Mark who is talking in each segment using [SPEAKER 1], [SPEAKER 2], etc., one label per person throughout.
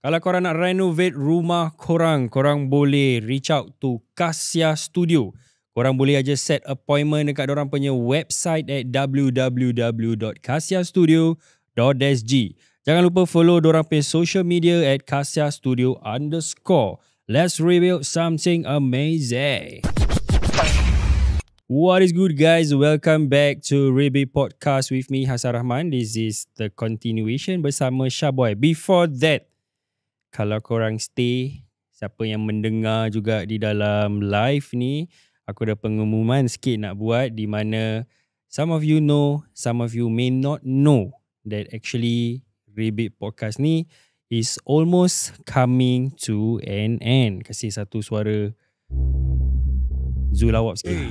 [SPEAKER 1] Kalau korang nak renovate rumah korang, korang boleh reach out to Kasya Studio. Korang boleh aja set appointment dekat dorang punya website at www.kasyastudio.sg. Jangan lupa follow dorang punya social media at kasyastudio_. Let's rebuild something amazing. What is good, guys? Welcome back to Rebuild Podcast with me, Hasan Rahman. This is the continuation bersama Shaboy. Before that, kalau korang stay, siapa yang mendengar juga di dalam live ni, aku ada pengumuman sikit nak buat di mana some of you know, some of you may not know that actually Rebuild Podcast ni is almost coming to an end. Kasih satu suara Zulawab sikit.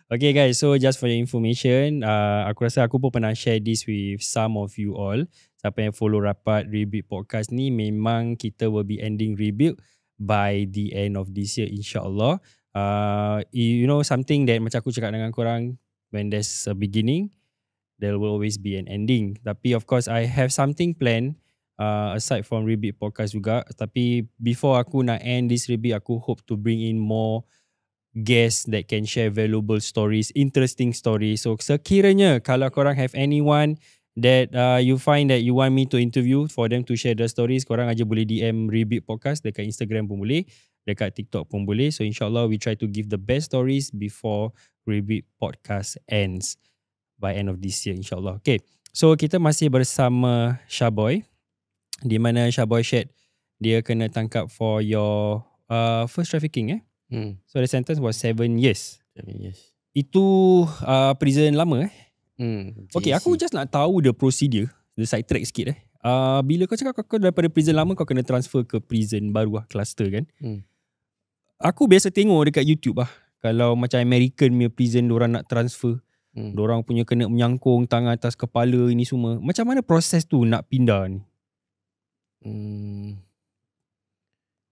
[SPEAKER 1] Okay guys, so just for your information, aku rasa aku pun pernah share this with some of you all. Siapa yang follow rapat Rebuild Podcast ni, memang kita will be ending Rebuild by the end of this year, insyaAllah. You know something that macam aku cakap dengan korang, when there's a beginning, there will always be an ending. Tapi of course, I have something planned aside from Rebuild Podcast juga. Tapi before aku nak end this Rebuild, aku hope to bring in more guests that can share valuable stories, interesting stories. So sekiranya kalau korang have anyone that you find that you want me to interview for them to share the stories, korang aja boleh DM Rebuild Podcast dekat Instagram pun boleh, dekat TikTok pun boleh. So insyaAllah we try to give the best stories before Rebuild Podcast ends by end of this year, insyaAllah. Okay, so kita masih bersama Shaboy, di mana Shaboy shared dia kena tangkap for your first trafficking. So the sentence was 7 years.
[SPEAKER 2] 7 years.
[SPEAKER 1] Itu prison lama Okay,
[SPEAKER 2] JC.
[SPEAKER 1] aku just nak tahu the procedure, the side track sikit bila kau cakap kau daripada prison lama kau kena transfer ke prison baru cluster kan. Aku biasa tengok dekat YouTube kalau macam American punya prison diorang nak transfer, diorang punya kena menyangkung tangan atas kepala ini semua. Macam mana proses tu nak pindah ni?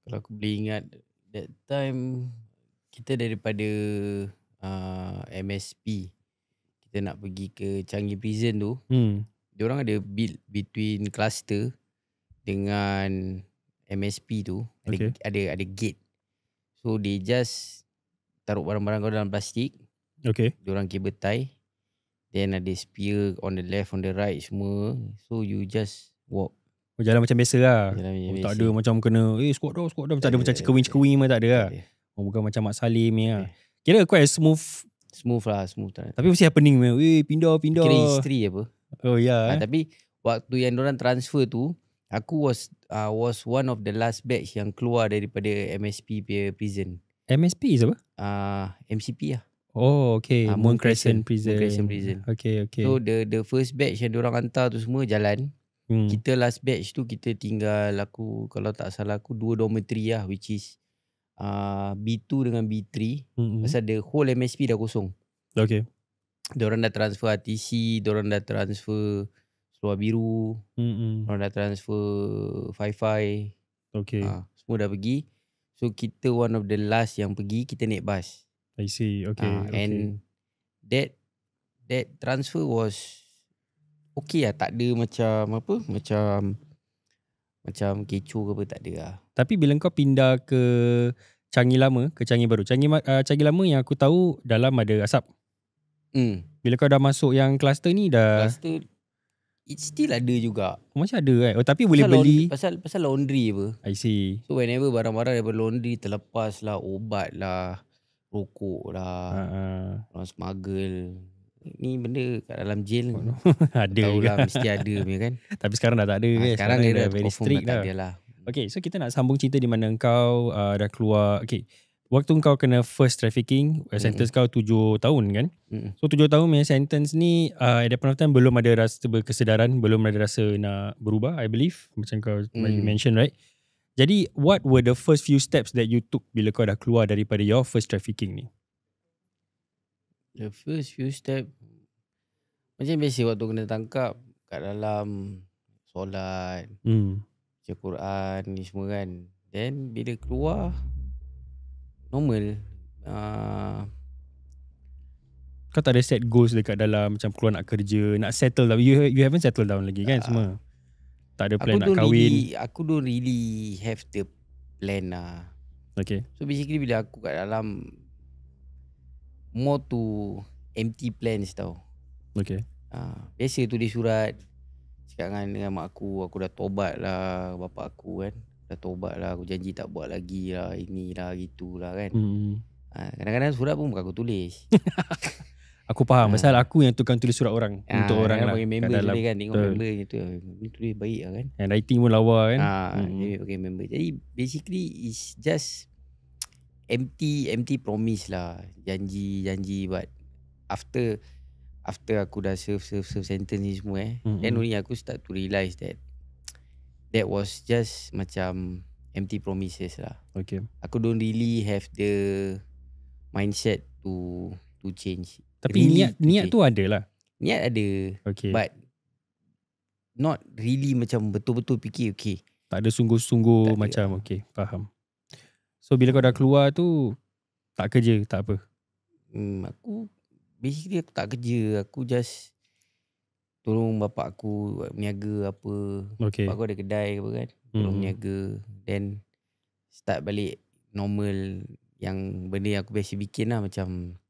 [SPEAKER 2] Kalau aku boleh ingat, that time kita daripada MSP, kita nak pergi ke Changi Prison tu, diorang ada build between cluster dengan MSP tu, ada gate. So they just taruh barang-barang kau dalam plastik.
[SPEAKER 1] Okay.
[SPEAKER 2] Diorang cable tie. Then ada spear on the left, on the right semua. So you just walk.
[SPEAKER 1] Jalan macam biasa lah.
[SPEAKER 2] Jalan
[SPEAKER 1] tak ada macam kena squat down. Tak ada macam cikawing pun tak ada lah. Bukan macam Mak Salim ni lah. Kira quite smooth
[SPEAKER 2] lah.
[SPEAKER 1] Tapi mesti happening. Pindah.
[SPEAKER 2] Kira history apa.
[SPEAKER 1] Oh ya.
[SPEAKER 2] Tapi waktu yang diorang transfer tu, aku was one of the last batch yang keluar daripada MSP punya prison.
[SPEAKER 1] MSP is apa?
[SPEAKER 2] MCP lah.
[SPEAKER 1] Oh okay. Moon Crescent Prison. Okay.
[SPEAKER 2] So the first batch yang diorang hantar tu semua jalan. Kita last batch tu kita tinggal, aku kalau tak salah aku 2 dormitory lah, which is B2 dengan B3. Pasal the whole MSP dah kosong.
[SPEAKER 1] Okay.
[SPEAKER 2] Diorang dah transfer RTC, diorang dah transfer Seluar Biru, diorang dah transfer Fi-Fi.
[SPEAKER 1] Okay.
[SPEAKER 2] Semua dah pergi. So kita one of the last yang pergi, kita naik bus.
[SPEAKER 1] I see. Okay.
[SPEAKER 2] And that transfer was okay lah. Tak ada macam apa, macam kecoh ke apa, tak ada lah.
[SPEAKER 1] Tapi bila kau pindah ke Changi Lama ke Changi Baru, Changi Lama yang aku tahu dalam ada asap. Bila kau dah masuk yang cluster ni dah,
[SPEAKER 2] cluster it still ada juga.
[SPEAKER 1] Macam ada kan. Tapi boleh beli
[SPEAKER 2] pasal laundry apa.
[SPEAKER 1] I see.
[SPEAKER 2] So whenever barang-barang daripada laundry terlepas lah, obat lah, rokok lah, orang smuggle. Ni benda kat dalam jail
[SPEAKER 1] ada
[SPEAKER 2] tahulah mesti ada punya kan.
[SPEAKER 1] Tapi sekarang dah tak ada kan.
[SPEAKER 2] Sekarang dia dah
[SPEAKER 1] very strict
[SPEAKER 2] dah. Lah.
[SPEAKER 1] Okay, so kita nak sambung cerita di mana kau dah keluar. Okay, waktu kau kena first trafficking, sentence kau 7 tahun kan. So 7 tahun punya sentence ni at that point of time belum ada rasa berkesedaran, belum ada rasa nak berubah, I believe. Macam kau mention, right? Jadi what were the first few steps that you took bila kau dah keluar daripada your first trafficking ni?
[SPEAKER 2] The first few step macam biasa waktu kena tangkap, kat dalam solat, baca Quran ni semua kan. Then bila keluar normal.
[SPEAKER 1] Kau tak ada set goals dekat dalam macam keluar nak kerja, nak settle down. You haven't settled down lagi kan semua? Tak ada plan nak kahwin.
[SPEAKER 2] Aku don't really have the plan lah.
[SPEAKER 1] Okay.
[SPEAKER 2] So basically bila aku kat dalam, more to empty plans tau.
[SPEAKER 1] Okay.
[SPEAKER 2] Biasa tulis surat, cakap dengan mak aku dah tobat lah, bapak aku kan. Dah tobat lah, aku janji tak buat lagi lah, inilah gitulah kan. Kadang-kadang surat pun bukan aku tulis.
[SPEAKER 1] Aku faham. Pasal aku yang tukang tulis surat orang. Untuk orang lah.
[SPEAKER 2] Panggil member tulis kan. Tengok member tu. Ni tulis baik lah kan.
[SPEAKER 1] And writing pun lawa kan.
[SPEAKER 2] Jadi pakai member. Jadi basically it's just empty promise lah. Janji. But after aku dah serve sentence ni semua then only aku start to realise that was just macam empty promises lah.
[SPEAKER 1] Okay.
[SPEAKER 2] Aku don't really have the mindset to change.
[SPEAKER 1] Tapi
[SPEAKER 2] really
[SPEAKER 1] niat tu ada lah.
[SPEAKER 2] Niat ada.
[SPEAKER 1] Okay.
[SPEAKER 2] But not really macam betul-betul fikir okay.
[SPEAKER 1] Tak ada sungguh-sungguh macam okay. Faham. So bila kau dah keluar tu tak kerja, tak apa?
[SPEAKER 2] Aku basically aku tak kerja. Aku just tolong bapak aku berniaga apa.
[SPEAKER 1] Okay.
[SPEAKER 2] Bapak aku ada kedai apa kan. Tolong berniaga. Then start balik normal yang benda yang aku biasa bikin lah, macam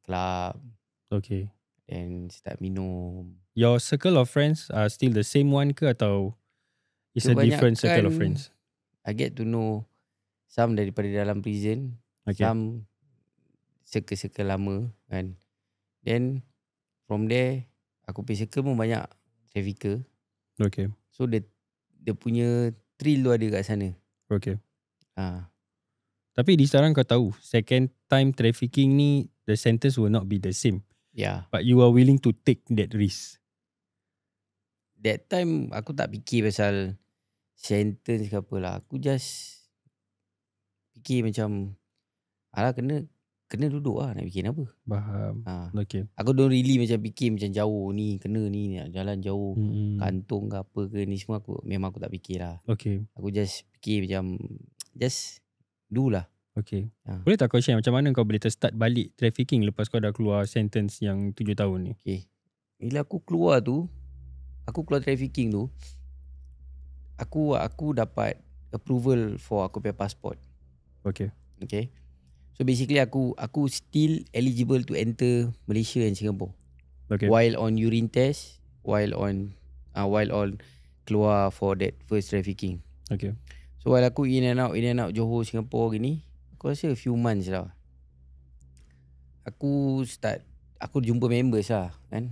[SPEAKER 2] club.
[SPEAKER 1] Okay.
[SPEAKER 2] Then start minum.
[SPEAKER 1] Your circle of friends are still the same one ke atau it's a different circle of friends?
[SPEAKER 2] I get to know some daripada dalam prison.
[SPEAKER 1] Okay.
[SPEAKER 2] Some circle lama kan. Then from there aku pergi circle pun banyak trafficker.
[SPEAKER 1] Okay.
[SPEAKER 2] So dia punya thrill tu ada kat sana.
[SPEAKER 1] Okay. Tapi di sekarang kau tahu second time trafficking ni the sentence will not be the same.
[SPEAKER 2] Yeah.
[SPEAKER 1] But you are willing to take that risk.
[SPEAKER 2] That time aku tak fikir pasal sentence ke apa lah. Aku just fikir macam alah kena duduk lah, nak bikin apa.
[SPEAKER 1] Faham. Okay.
[SPEAKER 2] Aku don't really macam fikir macam jauh ni, kena ni nak jalan jauh, kantung ke apa ke ni semua memang aku tak fikir lah.
[SPEAKER 1] Okay.
[SPEAKER 2] Aku just fikir macam just do lah.
[SPEAKER 1] Okay. Boleh tak kau share macam mana kau boleh start balik trafficking lepas kau dah keluar sentence yang 7 tahun ni?
[SPEAKER 2] Okay. Bila aku keluar trafficking tu, aku dapat approval for aku punya passport.
[SPEAKER 1] Okay.
[SPEAKER 2] Okay. So basically aku still eligible to enter Malaysia and Singapore.
[SPEAKER 1] Okay.
[SPEAKER 2] While on urine test, while on keluar for that first trafficking.
[SPEAKER 1] Okay.
[SPEAKER 2] So while aku in and out Johor, Singapore gini, aku rasa a few months lah. Aku jumpa members lah kan.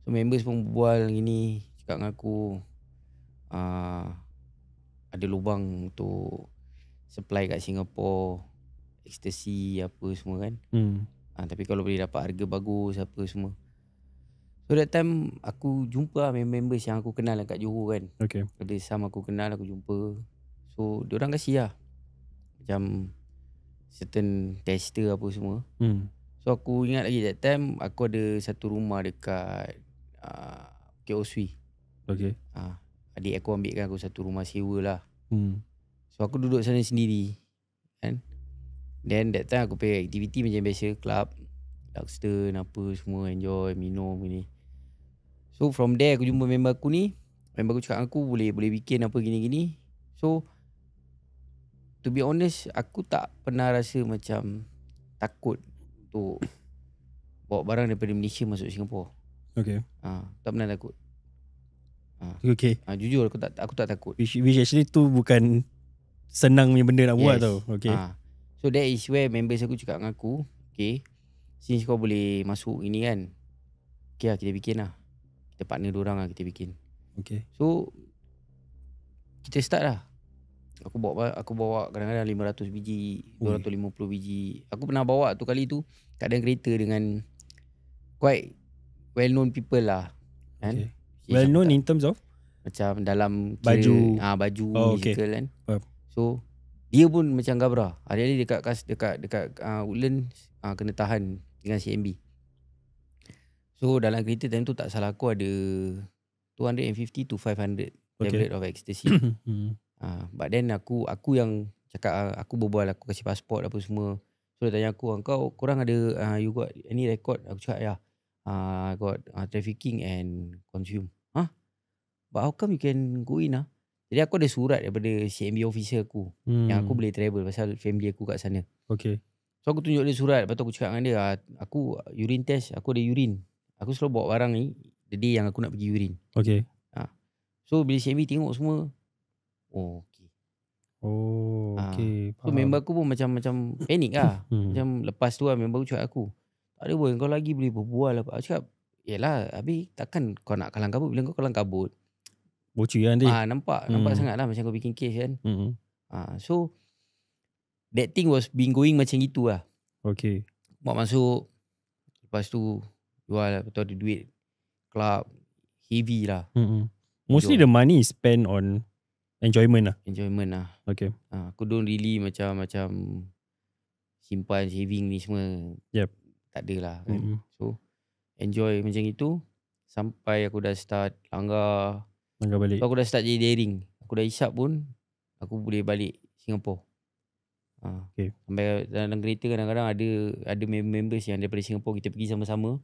[SPEAKER 2] So members pun berbual gini, cakap dengan aku ada lubang untuk supply kat Singapore, ecstasy apa semua kan. Tapi kalau boleh dapat harga bagus apa semua. So that time aku jumpa members yang aku kenal kat Johor kan.
[SPEAKER 1] Okay.
[SPEAKER 2] Ada some aku kenal, aku jumpa. So diorang kasih lah macam certain tester apa semua. So aku ingat lagi that time aku ada satu rumah dekat KO Sui.
[SPEAKER 1] Okay.
[SPEAKER 2] Adik aku ambilkan aku satu rumah sewa lah. So aku duduk sana sendiri kan. Then that time aku pergi aktiviti macam biasa, club, Duxton apa semua, enjoy, minum ni. So from there aku jumpa member aku ni. Member aku cakap aku boleh bikin apa gini-gini. So to be honest, aku tak pernah rasa macam takut untuk bawa barang daripada Malaysia masuk Singapore.
[SPEAKER 1] Okay.
[SPEAKER 2] Tak pernah takut.
[SPEAKER 1] Okay.
[SPEAKER 2] Jujur aku tak takut.
[SPEAKER 1] Which actually tu bukan senang punya benda nak buat tau. Okay.
[SPEAKER 2] So that is where members aku cakap dengan aku, okay, since kau boleh masuk ini kan, okay lah kita bikin lah. Kita partner dorang lah, kita bikin.
[SPEAKER 1] Okay.
[SPEAKER 2] So kita start lah. Aku bawa kadang-kadang 500 biji, 250 biji. Aku pernah bawa tu kali tu kadang kereta dengan quite well known people lah kan.
[SPEAKER 1] Okay. Well known in terms of
[SPEAKER 2] macam dalam
[SPEAKER 1] baju
[SPEAKER 2] musical kan. So dia pun macam gabra. Hari-hari dekat Woodlands kena tahan dengan CMB. So dalam kereta time tu tak salah aku ada 250 to 500 tablet of ecstasy. But then aku yang cakap, aku berbual, aku kasih pasport apa semua. So dia tanya aku, korang ada you got any record? Aku cakap ya, got trafficking and consume. but how come you can go in lah? Jadi aku ada surat daripada CMB officer aku. Yang aku boleh travel pasal family aku kat sana.
[SPEAKER 1] Okay.
[SPEAKER 2] So aku tunjuk dia surat. Lepas tu aku cakap dengan dia, aku urine test, aku ada urine. Aku selalu bawa barang ni the day yang aku nak pergi urine.
[SPEAKER 1] Okay.
[SPEAKER 2] So bila CMB tengok semua, oh okay.
[SPEAKER 1] Oh, okay.
[SPEAKER 2] So member aku pun macam panik lah. Macam lepas tu lah member aku cakap aku, tak ada boy, kau lagi boleh berbual apa. Aku cakap, yelah, habis takkan kau nak kalang kabut. Bila kau kalang kabut,
[SPEAKER 1] bocor kan nanti.
[SPEAKER 2] nampak sangat lah macam kau bikin case kan. So that thing was been going macam gitu lah.
[SPEAKER 1] Okay.
[SPEAKER 2] Buat masuk, lepas tu jual, lepas tu ada duit club, heavy lah.
[SPEAKER 1] Mostly the money is spent on enjoyment lah.
[SPEAKER 2] Enjoyment lah.
[SPEAKER 1] Okay.
[SPEAKER 2] Aku don't really macam simpan saving ni semua.
[SPEAKER 1] Yep.
[SPEAKER 2] Tak ada lah kan. So enjoy macam itu sampai aku dah start langgar
[SPEAKER 1] balik.
[SPEAKER 2] So aku dah start jadi daring. Aku dah hisap pun aku boleh balik Singapore.
[SPEAKER 1] Okay.
[SPEAKER 2] Sampai dalam kereta kadang-kadang ada members yang daripada Singapore, kita pergi sama-sama.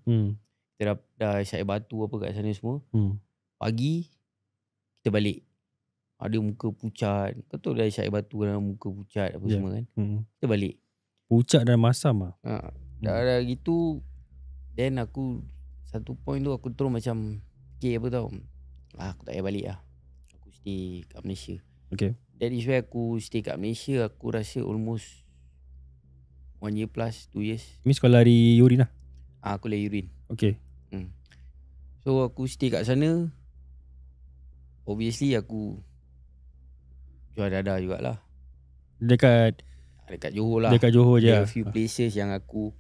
[SPEAKER 2] Kita dah hisap batu apa kat sana semua. Pagi kita balik. Ada muka pucat. Kau tahu dah hisap batu dalam muka pucat apa semua kan. Kita balik.
[SPEAKER 1] Pucat dan masam lah.
[SPEAKER 2] Dah gitu. Then aku satu point tu aku terus macam okay apa tau, aku tak payah balik lah. Aku stay kat Malaysia.
[SPEAKER 1] Okay.
[SPEAKER 2] That is why aku stay kat Malaysia. Aku rasa almost 1 year plus 2 years.
[SPEAKER 1] Means kau lari urine lah?
[SPEAKER 2] Aku lari urine.
[SPEAKER 1] Okay.
[SPEAKER 2] So aku stay kat sana. Obviously aku jual dada jugalah.
[SPEAKER 1] Dekat
[SPEAKER 2] Johor lah.
[SPEAKER 1] Dekat Johor je.
[SPEAKER 2] There are a few places yang aku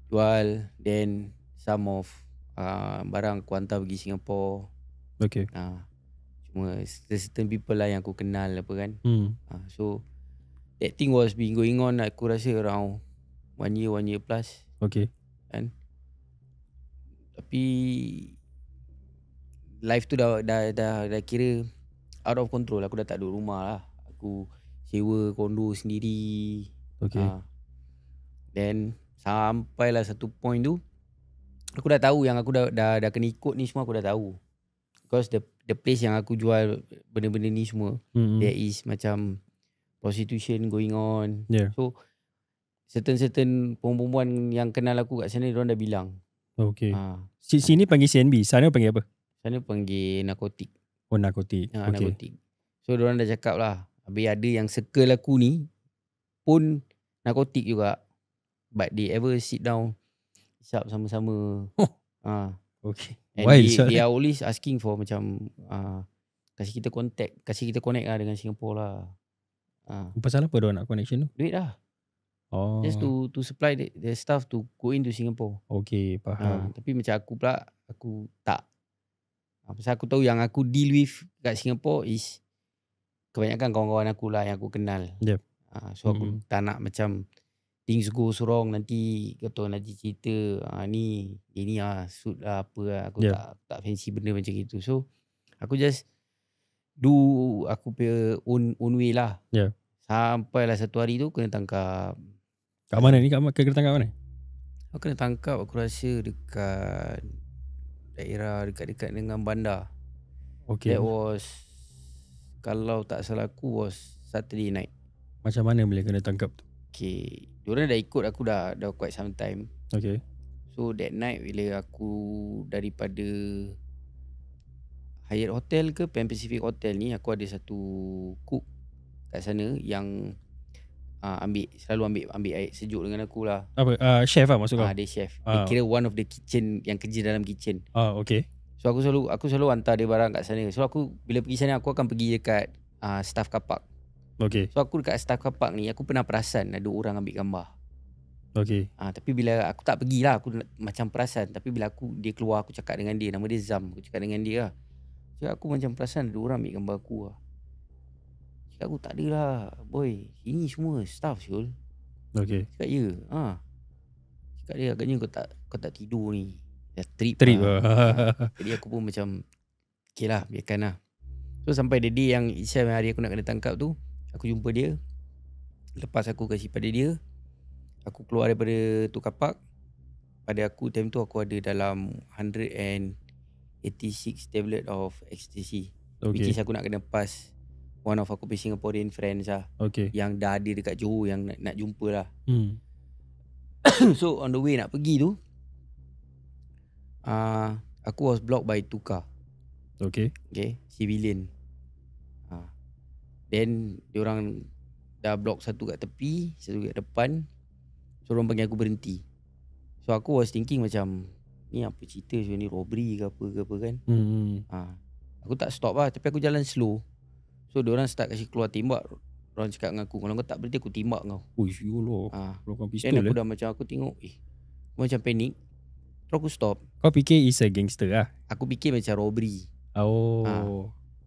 [SPEAKER 2] jual. Then some of barang aku hantar pergi Singapore.
[SPEAKER 1] Okay.
[SPEAKER 2] Cuma certain people lah yang aku kenal apa kan. So that thing was been going on, aku rasa around 1 year plus.
[SPEAKER 1] Okay.
[SPEAKER 2] Kan. Tapi life tu dah kira out of control. Aku dah tak duduk rumah lah. Aku sewa kondo sendiri.
[SPEAKER 1] Okay.
[SPEAKER 2] Then sampailah satu point tu aku dah tahu yang aku dah kena ikut ni semua. Aku dah tahu. Because the place yang aku jual benda-benda ni semua, there is macam prostitution going on.
[SPEAKER 1] Yeah.
[SPEAKER 2] So certain perempuan yang kenal aku kat sana, diorang dah bilang.
[SPEAKER 1] Okay. Sini panggil CNB, sana panggil apa?
[SPEAKER 2] Sana panggil narkotik.
[SPEAKER 1] Oh, narkotik. Okay.
[SPEAKER 2] Narkotik. So diorang dah cakap lah, habis ada yang circle aku ni pun narkotik juga. But they ever sit down, hisap sama-sama.
[SPEAKER 1] Okay.
[SPEAKER 2] And they are always asking for macam kasih kita connect lah dengan Singapore lah.
[SPEAKER 1] Pasal apa diorang nak connection tu?
[SPEAKER 2] Duit lah.
[SPEAKER 1] Oh.
[SPEAKER 2] Just to supply the stuff to go into Singapore.
[SPEAKER 1] Okay, faham.
[SPEAKER 2] Tapi macam aku pula, aku tak. Pasal aku tahu yang aku deal with kat Singapore is kebanyakan kawan-kawan aku lah yang aku kenal.
[SPEAKER 1] Yep.
[SPEAKER 2] So aku tak nak macam things go wrong nanti kata nanti cerita ni ini suit lah apa lah. Aku tak fancy benda macam gitu. So aku just do aku punya own way lah.
[SPEAKER 1] Yeah.
[SPEAKER 2] Sampailah satu hari tu kena tangkap.
[SPEAKER 1] Kat mana ni? Kena tangkap mana?
[SPEAKER 2] Aku kena tangkap aku rasa dekat daerah dekat-dekat dengan bandar.
[SPEAKER 1] Okay.
[SPEAKER 2] That was, kalau tak salah aku, was Saturday night.
[SPEAKER 1] Macam mana boleh kena tangkap tu?
[SPEAKER 2] Okay, diorang dah ikut aku dah quite some time.
[SPEAKER 1] Okay.
[SPEAKER 2] So that night bila aku daripada Hyatt Hotel ke Pan Pacific Hotel ni, aku ada satu cook kat sana yang selalu ambil air sejuk dengan aku lah.
[SPEAKER 1] Apa? Chef lah maksud kau?
[SPEAKER 2] Dia chef. Dia kira one of the kitchen yang kerja dalam kitchen.
[SPEAKER 1] Okay.
[SPEAKER 2] So aku selalu hantar dia barang kat sana. So aku bila pergi sana aku akan pergi dekat staff car park.
[SPEAKER 1] Okay.
[SPEAKER 2] So aku dekat staff car park ni aku pernah perasan ada orang ambil gambar.
[SPEAKER 1] Okay.
[SPEAKER 2] Tapi bila aku tak pergilah, aku macam perasan. Tapi bila dia keluar, aku cakap dengan dia, nama dia Zam. Aku cakap dengan dia lah. Cakap aku macam perasan ada orang ambil gambar aku lah. Cakap aku tak ada lah boy, ini semua staff Syul.
[SPEAKER 1] Okay.
[SPEAKER 2] Cakap ya. Cakap dia agaknya kau tak tidur ni. Dah trip
[SPEAKER 1] lah.
[SPEAKER 2] Jadi aku pun macam okay lah, biarkan lah. So sampai the day yang Isyam hari aku nak kena tangkap tu, aku jumpa dia. Lepas aku kasih pada dia, aku keluar daripada tu car park. Pada aku time tu aku ada dalam 180 86 tablet of ecstasy. Which
[SPEAKER 1] Okay.
[SPEAKER 2] is aku nak kena pass one of aku punya Singaporean friends lah.
[SPEAKER 1] Okay.
[SPEAKER 2] Yang dah ada dekat Johor, yang nak jumpa lah.
[SPEAKER 1] Hmm.
[SPEAKER 2] So on the way nak pergi tu, aku was blocked by 2 car.
[SPEAKER 1] Okay.
[SPEAKER 2] Okay, civilian. Then diorang dah block satu kat tepi, satu kat depan. So diorang panggil aku berhenti. So aku was thinking macam, ni apa cerita so ni, robbery ke apa kan. Aku tak stop lah, tapi aku jalan slow. So diorang start kasi keluar tembak. Diorang cakap dengan aku, kalau kau tak berhenti aku tembak kau.
[SPEAKER 1] Uish, YOLO. Keluarkan pistol.
[SPEAKER 2] Then aku dah macam, aku tengok, aku macam panik. Terus aku stop.
[SPEAKER 1] Kau fikir is a gangster lah?
[SPEAKER 2] Aku fikir macam robbery.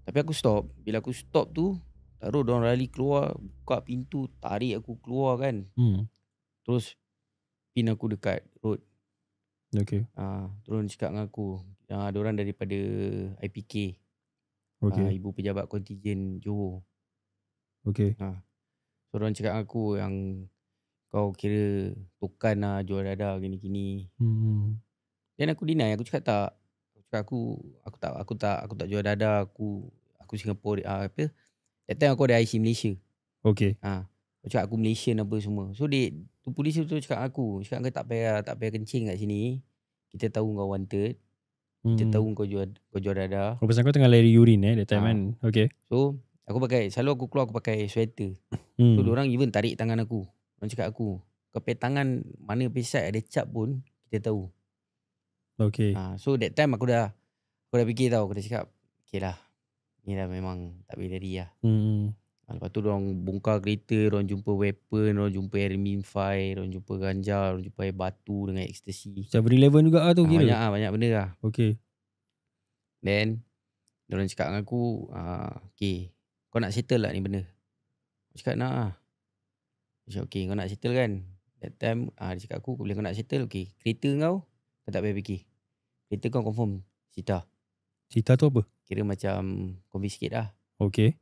[SPEAKER 2] Tapi aku stop. Bila aku stop tu, taruh diorang rally keluar, buka pintu, tarik aku keluar kan. Terus pin aku dekat road.
[SPEAKER 1] Okay.
[SPEAKER 2] Terus cakap dengan aku, diorang daripada IPK.
[SPEAKER 1] Okay.
[SPEAKER 2] Ibu pejabat kontijen Johor.
[SPEAKER 1] Okay.
[SPEAKER 2] So diorang cakap dengan aku yang kau kira tokan lah, jual dada gini-gini. Dan aku deny, aku cakap tak. Aku tak jual dada, aku Singapore apa. That time aku ada IC Malaysia.
[SPEAKER 1] Okay.
[SPEAKER 2] Aku cakap aku Malaysian apa semua. So tu polis tu cakap aku, cakap kau tak payah kencing kat sini. Kita tahu kau wanted. Kita tahu kau jual dada.
[SPEAKER 1] Oh, pasal kau tengah lari urine that time kan. Okay.
[SPEAKER 2] So selalu aku keluar aku pakai sweater. So diorang even tarik tangan aku. Diorang cakap aku, kau pakai tangan mana pesat ada cap pun kita tahu.
[SPEAKER 1] Okay.
[SPEAKER 2] So that time aku dah fikir tau. Aku dah cakap, okay lah, ni dah memang tak boleh lari lah. Lepas tu diorang bongkar kereta, diorang jumpa weapon, diorang jumpa Ermin 5, diorang jumpa ganja, diorang jumpa air batu dengan ecstasy.
[SPEAKER 1] Macam relevant juga lah tu kira.
[SPEAKER 2] Banyak benda lah.
[SPEAKER 1] Okay.
[SPEAKER 2] Then diorang cakap dengan aku, okay, kau nak settle tak ni benda? Aku cakap nak lah. Dia cakap, okay, kau nak settle kan? That time dia cakap aku, bila kau nak settle, okay, kereta kau tak payah fikir. Kereta kau confirm sita.
[SPEAKER 1] Sita tu apa?
[SPEAKER 2] Kira macam confiscate lah.
[SPEAKER 1] Okay.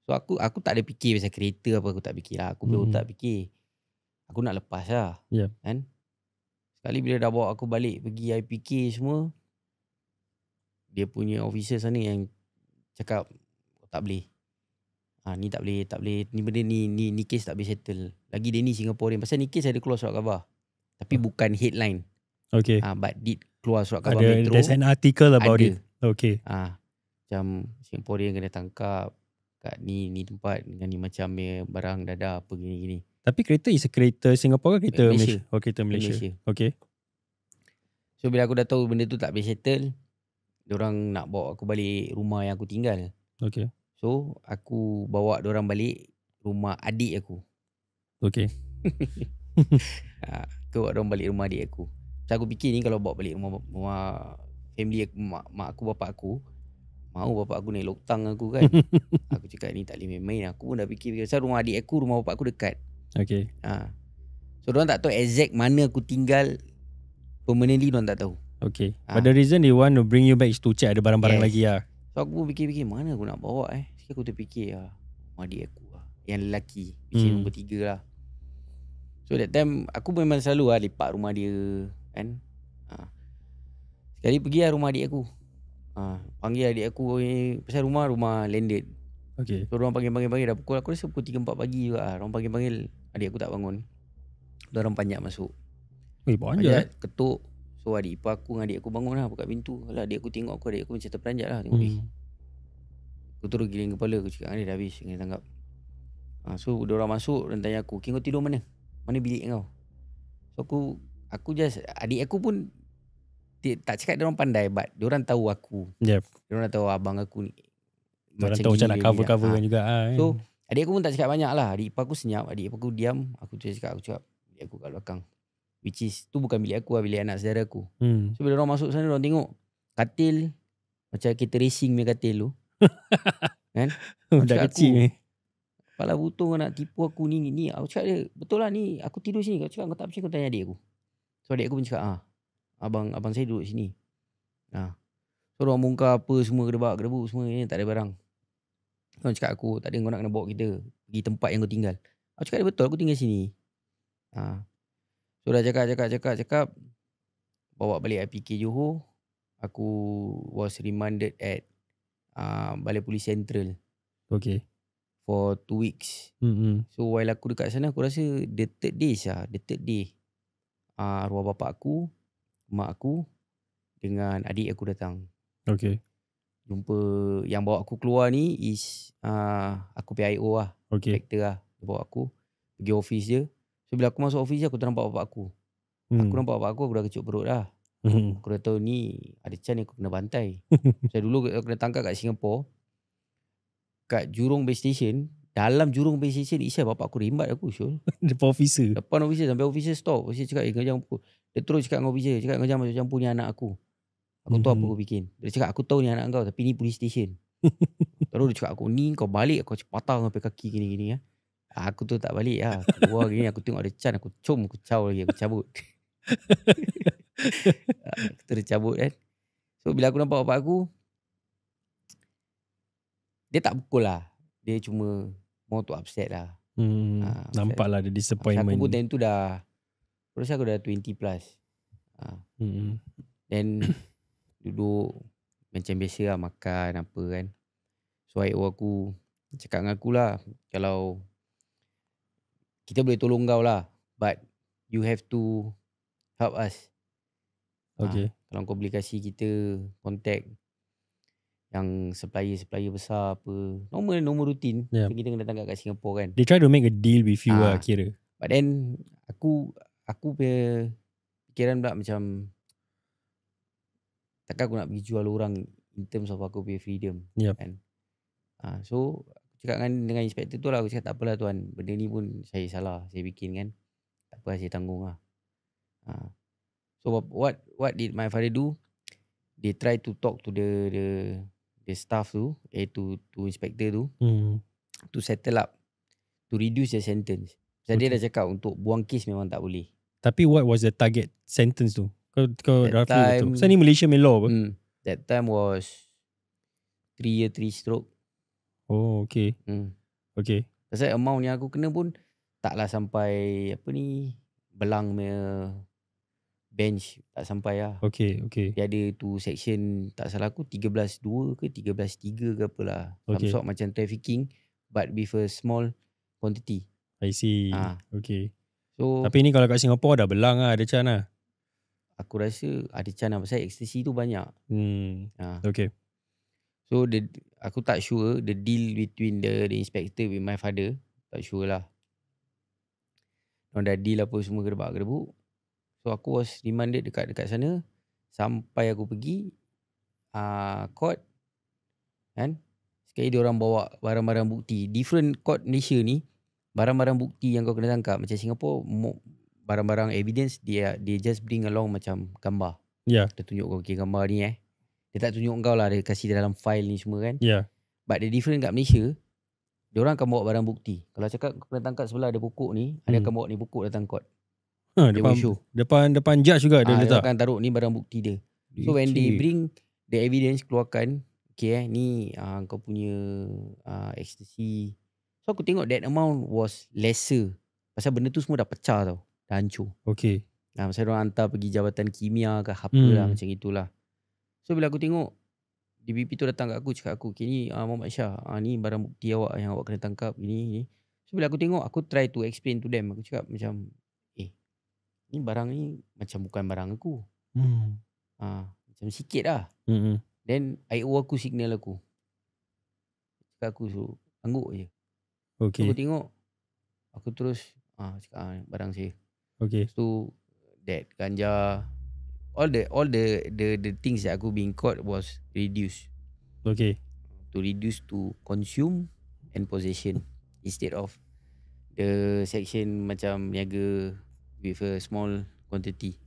[SPEAKER 2] So aku tak ada fikir pasal kereta apa, aku tak fikir lah. Aku berotak fikir, aku nak lepas lah.
[SPEAKER 1] Yeah.
[SPEAKER 2] Kan? Sekali bila dah bawa aku balik pergi IPK semua, dia punya officer sana yang cakap, tak boleh. Ni tak boleh. Ni benda ni case tak boleh settle. Lagi dia ni Singaporean. Pasal ni case ada keluar surat khabar. Tapi bukan headline.
[SPEAKER 1] Okay.
[SPEAKER 2] But did keluar surat khabar Metro.
[SPEAKER 1] There's an article about it. Okay.
[SPEAKER 2] Macam Singaporean kena tangkap kat ni tempat dengan ni macam barang dada apa gini-gini.
[SPEAKER 1] Tapi kereta is a kereta Singapore ke kereta
[SPEAKER 2] Malaysia?
[SPEAKER 1] Oh, kereta Malaysia. Okay.
[SPEAKER 2] So bila aku dah tahu benda tu tak boleh settle, diorang nak bawa aku balik rumah yang aku tinggal.
[SPEAKER 1] Okay.
[SPEAKER 2] So aku bawa diorang balik rumah adik aku.
[SPEAKER 1] Okay.
[SPEAKER 2] Aku bawa diorang balik rumah adik aku. So aku fikir ni kalau bawa balik rumah family aku, mak aku, bapak aku, mau bapak aku naik loktang aku kan. Aku cakap ni tak boleh main-main. Aku pun dah fikir. Pasal rumah adik aku, rumah bapak aku dekat.
[SPEAKER 1] Okay.
[SPEAKER 2] So diorang tak tahu exact mana aku tinggal permanently, diorang tak tahu.
[SPEAKER 1] Okay. But the reason they want to bring you back is to check ada barang-barang lagi lah.
[SPEAKER 2] So aku pun fikir-fikir mana aku nak bawa Sekali aku terfikir rumah adik aku lah, yang lelaki, which is nombor 3 lah. So that time aku memang selalu lepak rumah dia kan. Sekali pergi rumah adik aku. Panggil adik aku pasal rumah landed.
[SPEAKER 1] Okay.
[SPEAKER 2] So orang panggil dah pukul, aku rasa pukul 3-4 pagi juga. Orang panggil adik aku tak bangun. Orang panjat masuk.
[SPEAKER 1] Panjat
[SPEAKER 2] ketuk. So adik ipar aku dengan adik aku bangun lah, buka pintu. Kalau adik aku tengok aku, adik aku macam terperanjat lah. Tengok aku terus giling kepala. Aku cakap dia dah habis, kena tangkap. So diorang masuk dan tanya aku, kau tidur mana? Mana bilik kau? So aku just, adik aku pun tak cakap diorang pandai, but diorang tahu aku. Diorang tahu abang aku ni
[SPEAKER 1] diorang tahu macam nak cover-cover juga
[SPEAKER 2] So adik aku pun tak cakap banyak lah. Adik ipar aku senyap, adik ipar aku diam. Aku cakap bilik aku kat belakang, which is tu bukan bilik aku lah, bilik anak saudara aku. So bila diorang masuk sana, diorang tengok katil macam kereta racing punya katil tu. Kan?
[SPEAKER 1] Dah kecil ni.
[SPEAKER 2] Kepala butung kau nak tipu aku ni. Aku cakap dia, betul lah ni aku tidur sini. Kau cakap kau tak percaya, kau tanya adik aku. So adik aku pun cakap abang saya duduk sini. So orang bongkar apa semua, gedebak-gedebuk semua ni, tak ada barang. Kau cakap aku, tak ada, kau nak kena bawa kita pergi tempat yang kau tinggal. Aku cakap dia, betul aku tinggal sini. So dah cakap bawa balik IPK Johor. aku was remanded at Balai Polis Central
[SPEAKER 1] Okay.
[SPEAKER 2] for 2 weeks. So while aku dekat sana, aku rasa the third day arwah bapak aku, mak aku dengan adik aku datang.
[SPEAKER 1] Okay.
[SPEAKER 2] Jumpa yang bawa aku keluar ni is aku PIO lah.
[SPEAKER 1] Okay.
[SPEAKER 2] Inspector lah. Dia bawa aku pergi office dia. So bila aku masuk office dia, aku ternampak bapak aku. Aku nampak bapak aku dah kecut perut dah. Aku dah tahu ni ada chance aku kena bantai. Saya dulu aku kena tangkap kat Singapore. Kat Jurong Base Station. Dalam Jurong Base Station Isya bapak aku rimbat aku Syul.
[SPEAKER 1] Depan officer.
[SPEAKER 2] Depan officer sampai officer stop. Officer cakap kau jangan pukul. Dia terus cakap dengan officer. Cakap kau jangan masuk campur ni anak aku. Aku tahu apa kau bikin. Dia cakap aku tahu ni anak kau tapi ni police station. Terus dia cakap aku ni kau balik aku patah sampai kaki gini-gini ya. Aku tu tak balik lah. Keluar gini aku tengok ada chance aku caw lagi aku cabut. Aku terus cabut kan. So bila aku nampak bapak aku, dia tak pukul lah. Dia cuma mau tu upset lah.
[SPEAKER 1] Nampak lah ada disappointment.
[SPEAKER 2] Aku pun time tu dah, aku rasa aku dah 20 plus. Then duduk macam biasa lah makan apa kan. So IO aku cakap dengan aku lah, kalau kita boleh tolong kau lah, but you have to help us.
[SPEAKER 1] Okay.
[SPEAKER 2] Kalau kau boleh kasih kita contact yang supplier besar apa, normal rutin.
[SPEAKER 1] Yeah.
[SPEAKER 2] Kita kena tangkap kat Singapore kan.
[SPEAKER 1] They try to make a deal with you lah kira.
[SPEAKER 2] But then aku punya fikiran pula macam takkan aku nak pergi jual orang in terms of aku punya freedom.
[SPEAKER 1] Yep.
[SPEAKER 2] Kan? So aku cakap dengan inspektor tu lah, aku cakap tak apalah tuan, benda ni pun saya salah, saya bikin kan. Tak apa, saya tanggung lah. So what did my father do? They try to talk to the staff tu, to inspector tu, to settle up, to reduce the sentence. Sebab dia dah cakap untuk buang kes memang tak boleh.
[SPEAKER 1] Tapi what was the target sentence tu? Kau dah
[SPEAKER 2] time,
[SPEAKER 1] pasal ni Malaysia main law apa?
[SPEAKER 2] That time was 3 year 3 stroke.
[SPEAKER 1] Oh okay. Okay.
[SPEAKER 2] Pasal amount yang aku kena pun taklah sampai apa ni, belang punya bench, tak sampai lah.
[SPEAKER 1] Okay.
[SPEAKER 2] Dia ada tu section, tak salah aku 13.2 ke 13.3 ke apalah.
[SPEAKER 1] Okay.
[SPEAKER 2] Some sort macam trafficking but with a small quantity.
[SPEAKER 1] I see. Okay.
[SPEAKER 2] So
[SPEAKER 1] tapi ni kalau kat Singapore dah belang lah, ada chance lah.
[SPEAKER 2] Aku rasa ada chance lah, pasal ecstasy tu banyak.
[SPEAKER 1] Okay.
[SPEAKER 2] So aku tak sure the deal between the inspector with my father. Tak sure lah. Diorang dah deal apa semua gedebak-gedebuk. So aku was remanded dekat sana sampai aku pergi court kan. Sekali diorang bawa barang-barang bukti. Different court Malaysia ni, barang-barang bukti yang kau kena tangkap. Macam Singapore, barang-barang evidence dia just bring along macam gambar.
[SPEAKER 1] Yeah.
[SPEAKER 2] Dia tunjuk kau gambar ni Dia tak tunjuk kau lah, dia kasih dalam file ni semua kan.
[SPEAKER 1] Yeah.
[SPEAKER 2] But the different kat Malaysia, diorang akan bawa barang bukti. Kalau cakap kau kena tangkap sebelah ada pokok ni, dia akan bawa ni pokok datang court.
[SPEAKER 1] Depan judge juga dia letak.
[SPEAKER 2] Dia akan taruh ni barang bukti dia. So when they bring the evidence keluarkan, ni kau punya ecstasy. So aku tengok that amount was lesser. Pasal benda tu semua dah pecah tau. Dah hancur.
[SPEAKER 1] Okay.
[SPEAKER 2] Pasal diorang hantar pergi jabatan kimia ke apa lah macam itulah. So bila aku tengok DBP tu datang kat aku, cakap aku, ni Muhammad Shah, ni barang bukti awak yang awak kena tangkap ni. So bila aku tengok, aku try to explain to them. Aku cakap macam ni barang ni macam bukan barang aku. Macam sikit lah. Then IO aku signal aku. Cakap aku suruh angguk je.
[SPEAKER 1] Okay.
[SPEAKER 2] So aku tengok, aku terus cakap barang saya.
[SPEAKER 1] Okay.
[SPEAKER 2] So that ganja, all the things that aku being caught was reduced.
[SPEAKER 1] Okay.
[SPEAKER 2] To reduce to consume and possession instead of the section macam niaga with a small quantity.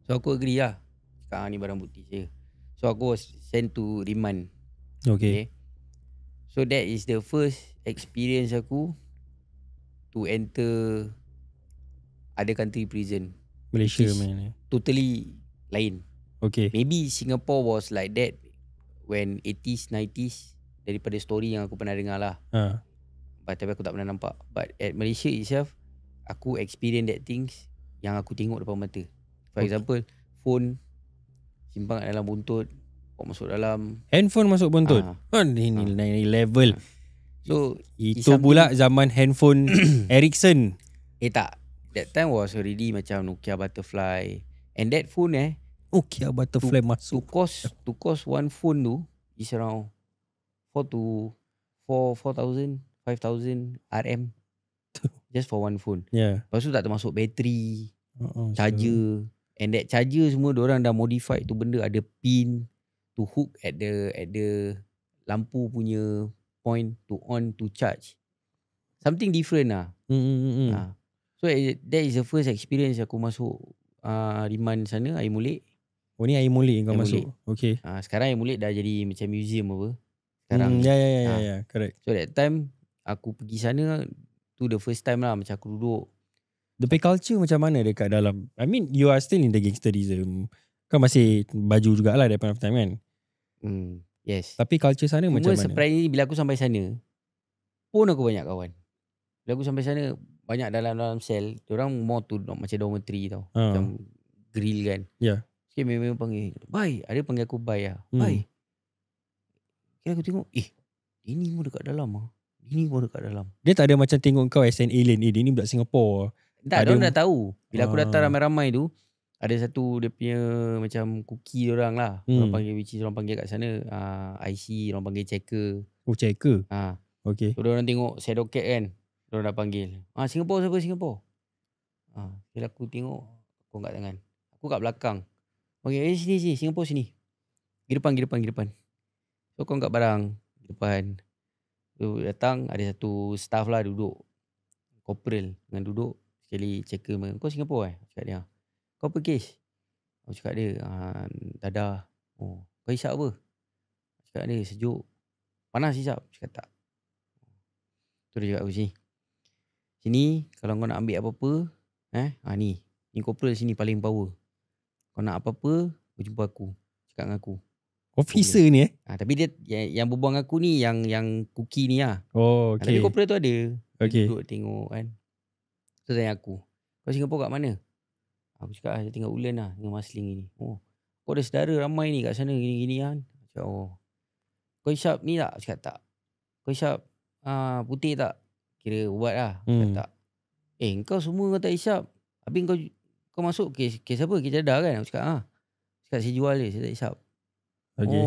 [SPEAKER 2] So aku agree lah. Cakap ni barang bukti saya. So aku was sent to remand.
[SPEAKER 1] Okay.
[SPEAKER 2] So that is the first experience aku to enter other country prison.
[SPEAKER 1] Malaysia man.
[SPEAKER 2] Totally lain.
[SPEAKER 1] Okay.
[SPEAKER 2] Maybe Singapore was like that when 80s, 90s, daripada story yang aku pernah dengar lah. Tapi aku tak pernah nampak. But at Malaysia itself, aku experience that things yang aku tengok depan mata. For example, phone simpan kat dalam buntut, bawa masuk dalam.
[SPEAKER 1] Handphone masuk buntut. Ini lain level.
[SPEAKER 2] So
[SPEAKER 1] itu pula zaman handphone Ericsson.
[SPEAKER 2] Tak. That time was already macam Nokia Butterfly. And that phone
[SPEAKER 1] Nokia Butterfly masuk.
[SPEAKER 2] To cost one phone tu is around 4,000 5,000 RM. Just for one phone. Lepas tu tak termasuk bateri, charger. And that charger semua diorang dah modify tu benda, ada pin to hook at the lampu punya point to on to charge. Something different lah. So that is the first experience aku masuk Riman sana, Air Molek.
[SPEAKER 1] Oh ni Air Molek kau masuk. Okay.
[SPEAKER 2] Sekarang Air Molek dah jadi macam museum apa. Sekarang.
[SPEAKER 1] Ya, correct.
[SPEAKER 2] So that time aku pergi sana tu the first time lah macam aku duduk.
[SPEAKER 1] The pay culture macam mana dekat dalam? I mean you are still in the gangsterism. Kau masih baju jugalah that point of time kan?
[SPEAKER 2] Yes.
[SPEAKER 1] Tapi culture sana macam mana?
[SPEAKER 2] Surprisingly bila aku sampai sana pun aku banyak kawan. Bila aku sampai sana banyak dalam sel. Diorang more to macam dormitory tau. Macam grill kan. Sikit memang panggil Bai. Ada panggil aku Bai lah. Bai. Kira aku tengok ini pun dekat dalam lah. Ini pun dekat dalam.
[SPEAKER 1] Dia tak ada macam tengok kau as an alien. Dia ni budak Singapore.
[SPEAKER 2] Tak, diorang dah tahu. Bila aku datang ramai-ramai tu, ada satu dia punya macam cookie diorang lah. Diorang panggil, which is diorang panggil kat sana IC, diorang panggil checker.
[SPEAKER 1] Oh, checker. Okay.
[SPEAKER 2] So diorang tengok shadow cat kan. Diorang dah panggil. Singapore siapa? Singapore. Bila aku tengok, aku angkat tangan. Aku kat belakang. Panggil, sini. Singapore sini. Pergi depan. So aku angkat barang. Di depan. So datang, ada satu staff lah duduk. Corporal dengan duduk. Sekali checker, kau Singapore cakap dia. Kau apa kes? Aku cakap dia, dadah. Oh, kau hisap apa? Cakap dia, sejuk. Panas hisap? Cakap tak. Tu dia cakap aku sini, kalau kau nak ambil apa-apa, ni corporal sini paling power. Kau nak apa-apa, kau jumpa aku. Cakap dengan aku.
[SPEAKER 1] Officer ni
[SPEAKER 2] tapi dia yang berbual dengan aku ni yang cookie ni lah.
[SPEAKER 1] Oh, okay.
[SPEAKER 2] Tapi corporal tu ada.
[SPEAKER 1] Okay.
[SPEAKER 2] Duduk tengok kan. Tu tanya aku, kau Singapore kat mana? Aku cakap dia tinggal Ulen lah, dengan Masling ni. Oh, kau ada saudara ramai ni kat sana gini-gini kan. Cakap kau hisap ni tak? Cakap tak. Kau hisap putih tak? Kira ubat lah. Cakap tak. Kau semua kau tak hisap. Habis kau masuk kes apa? Kes dadah kan? Aku cakap cakap saya jual dia, saya tak hisap.
[SPEAKER 1] Okay.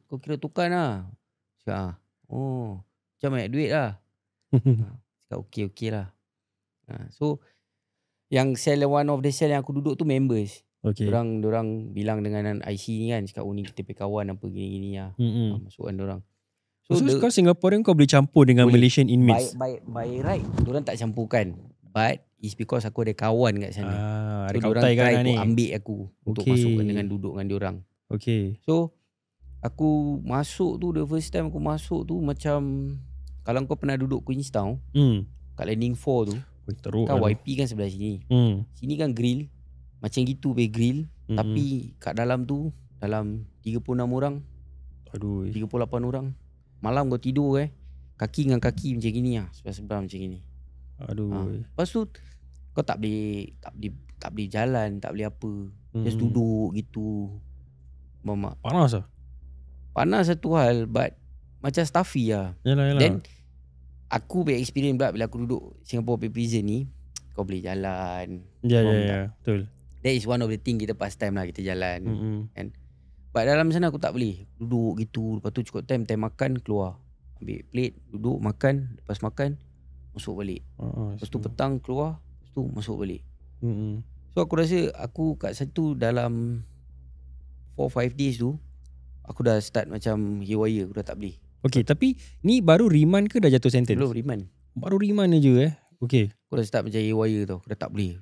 [SPEAKER 2] Kau kira tukan lah. Cakap macam banyak duit lah. Cakap okey lah. So yang cell, one of the cell yang aku duduk tu members.
[SPEAKER 1] Okay.
[SPEAKER 2] Diorang bilang dengan IC ni kan, cakap ni kita pay kawan apa gini-gini lah. Masukkan diorang.
[SPEAKER 1] So kau Singaporean kau boleh campur dengan boleh. Malaysian inmates.
[SPEAKER 2] By right diorang tak campurkan. But it's because aku ada kawan kat sana.
[SPEAKER 1] Ada
[SPEAKER 2] so diorang try ni ambil aku untuk masukkan dengan duduk dengan diorang.
[SPEAKER 1] Okay.
[SPEAKER 2] So aku masuk tu, the first time aku masuk tu macam, kalau kau pernah duduk Queenstown, kat landing 4 tu,
[SPEAKER 1] teruk
[SPEAKER 2] kan YP kan sebelah sini. Sini kan grill. Macam gitu grill. Tapi kat dalam tu, dalam 36 orang. 38 orang. Malam kau tidur kaki dengan kaki macam gini lah. Sebelah-sebelah macam gini. Lepas tu kau tak boleh jalan, tak boleh apa. Just duduk gitu. Mama.
[SPEAKER 1] Panas lah.
[SPEAKER 2] Panas satu hal, but macam stuffy lah.
[SPEAKER 1] Yalah.
[SPEAKER 2] Then aku experience pula bila aku duduk Singapore Bay Prison ni, kau boleh jalan.
[SPEAKER 1] Ya, betul.
[SPEAKER 2] That is one of the thing kita pastime lah, kita jalan. And but dalam sana aku tak boleh duduk gitu. Lepas tu cukup time makan, keluar, ambil plate, duduk makan. Lepas makan masuk balik. Lepas tu petang keluar, lepas tu masuk balik. So aku rasa aku kat satu dalam 4-5 days tu, aku dah start macam haywire. Aku dah tak boleh.
[SPEAKER 1] Okay, tapi ni baru riman ke dah jatuh sentence?
[SPEAKER 2] Belum riman.
[SPEAKER 1] Baru riman je Okay.
[SPEAKER 2] Aku dah start macam haywire tau. Aku dah tak boleh.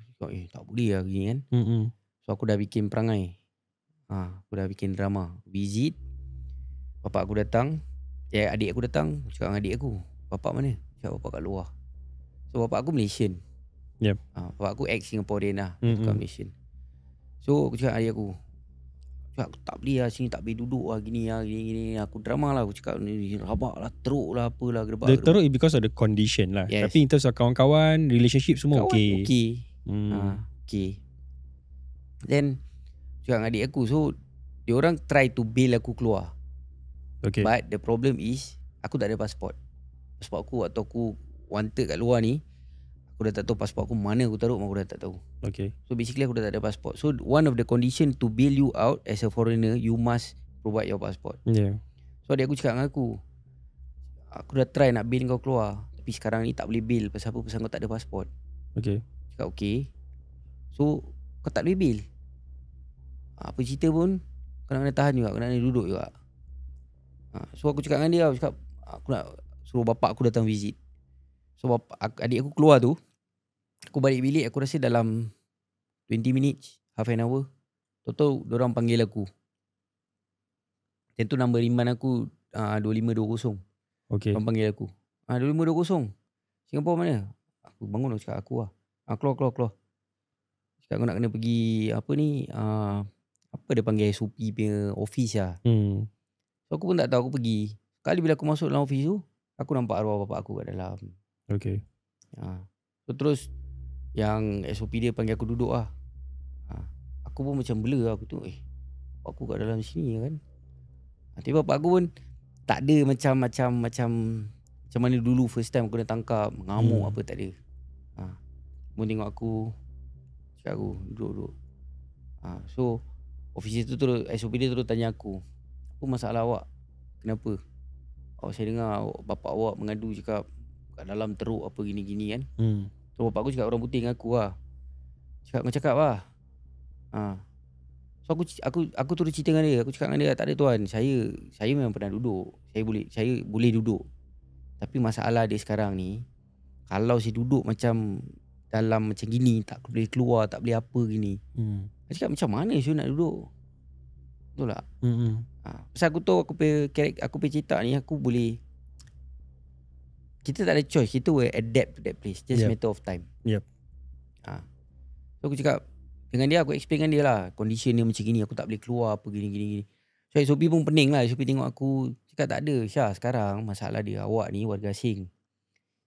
[SPEAKER 2] Tak boleh lah gini kan. So aku dah bikin perangai. Aku dah bikin drama. Visit. Bapak aku datang. Adik aku datang. Cakap dengan adik aku, bapak mana? Cakap bapak kat luar. So bapak aku Malaysian.
[SPEAKER 1] Yep.
[SPEAKER 2] Bapak aku ex-Singaporean lah. Bukan Malaysian. So aku cakap adik aku, aku tak boleh lah sini, tak boleh duduk lah gini. Aku drama lah. Aku cakap ni rabak lah, teruk lah, apalah.
[SPEAKER 1] The teruk is because of the condition lah. Yes. Tapi in terms of kawan-kawan, relationship semua
[SPEAKER 2] kawan, okay. Okay. Then Cakap dengan adik aku. So diorang try to bail aku keluar.
[SPEAKER 1] Okay.
[SPEAKER 2] But the problem is aku tak ada pasport. Pasport aku waktu aku wanted kat luar ni, aku dah tak tahu pasport aku mana aku taruh, aku dah tak tahu.
[SPEAKER 1] Okay.
[SPEAKER 2] So basically aku dah tak ada pasport. So one of the condition to bail you out as a foreigner, you must provide your passport.
[SPEAKER 1] Yeah.
[SPEAKER 2] So adik aku cakap dengan aku dah try nak bail kau keluar, tapi sekarang ni tak boleh bail. Pasal apa? Pasal kau tak ada pasport.
[SPEAKER 1] Okay.
[SPEAKER 2] Cakap okay. So kau tak boleh bail. Apa cerita pun kau nak kena tahan juga, kau nak kena duduk juga. So aku cakap dengan dia, aku cakap aku nak suruh bapak aku datang visit. So adik aku keluar tu, aku balik bilik, aku rasa dalam 20 minutes, half an hour, tahu-tahu diorang panggil aku. Dan tu nombor riman aku 2520.
[SPEAKER 1] Okay.
[SPEAKER 2] Diorang panggil aku 2520 Singapore mana? Aku bangun, aku cakap aku lah keluar. Cakap aku nak kena pergi apa ni, apa dia panggil, SOP punya office lah. So aku pun tak tahu, aku pergi. Kali bila aku masuk dalam office tu, aku nampak arwah bapak aku kat dalam.
[SPEAKER 1] Okay.
[SPEAKER 2] So terus yang SOP dia panggil aku duduk lah. Aku pun macam blur lah. Aku tu bapak aku kat dalam sini kan. Tapi bapak aku pun tak ada macam mana dulu first time aku kena tangkap, mengamuk apa, tak ada. Pun tengok aku, cakap aku duduk. So officer tu terus, SOP dia terus tanya aku, apa masalah awak? Kenapa? Saya dengar bapak awak mengadu, cakap kat dalam teruk apa gini-gini kan. So bapak aku cakap orang putih dengan aku lah. Cakap kau cakap lah. So aku terus cerita dengan dia. Aku cakap dengan dia, tak ada tuan, saya memang pernah duduk. Saya boleh duduk. Tapi masalah dia sekarang ni, kalau saya duduk macam dalam macam gini, tak boleh keluar, tak boleh apa gini. Aku cakap macam mana saya nak duduk? Betul tak? Pasal aku tahu aku punya cetak ni, aku boleh, kita tak ada choice, kita will adapt to that place. Just matter of time. So aku cakap dengan dia, aku explain dengan dia lah, condition dia macam gini, aku tak boleh keluar apa gini. So SOP pun pening lah. SOP tengok aku, cakap tak ada Syah, sekarang masalah dia, awak ni warga asing,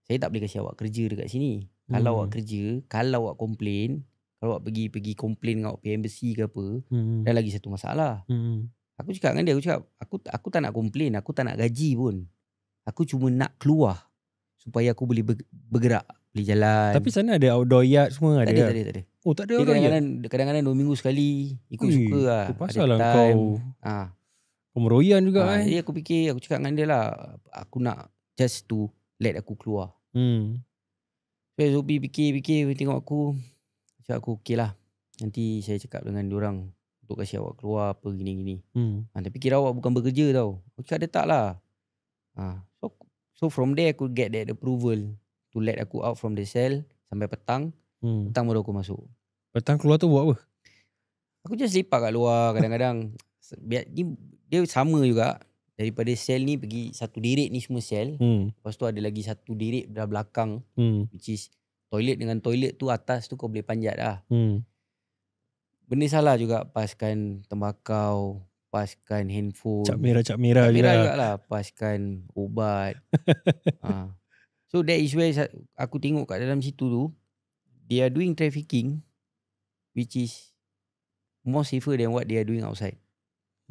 [SPEAKER 2] saya tak boleh kasi awak kerja dekat sini. Kalau awak kerja, kalau awak komplain, kalau awak pergi komplain dengan awak embassy ke apa, dah lagi satu masalah. Aku cakap dengan dia, aku tak nak komplain, aku tak nak gaji pun. Aku cuma nak keluar supaya aku boleh bergerak, boleh jalan.
[SPEAKER 1] Tapi sana ada outdoor yard semua ada?
[SPEAKER 2] Tak ada.
[SPEAKER 1] Oh, tak ada
[SPEAKER 2] Dia
[SPEAKER 1] outdoor yard?
[SPEAKER 2] kadang-kadang 2 minggu sekali ikut suka lah.
[SPEAKER 1] Pasal lah kau pemeroyan juga
[SPEAKER 2] Jadi aku cakap dengan dia lah, aku nak just to let aku keluar. So Zobi fikir tengok aku, cakap aku okey lah, nanti saya cakap dengan diorang untuk kasi awak keluar apa gini-gini. Tapi kira awak bukan bekerja tau. Aku cakap dia tak lah. So from there aku get that approval to let aku out from the cell sampai petang. Petang baru aku masuk.
[SPEAKER 1] Petang keluar tu buat apa?
[SPEAKER 2] Aku just lepak kat luar kadang-kadang. Dia sama juga. Daripada sel ni pergi satu deret ni semua sel. Lepas tu ada lagi satu deret dah belakang. Which is toilet dengan toilet tu atas tu kau boleh panjat lah. Benda salah juga, paskan tembakau, paskan handphone.
[SPEAKER 1] Cap merah
[SPEAKER 2] juga lah. Paskan ubat. So that is where aku tengok kat dalam situ tu, they are doing trafficking which is more safer than what they are doing outside.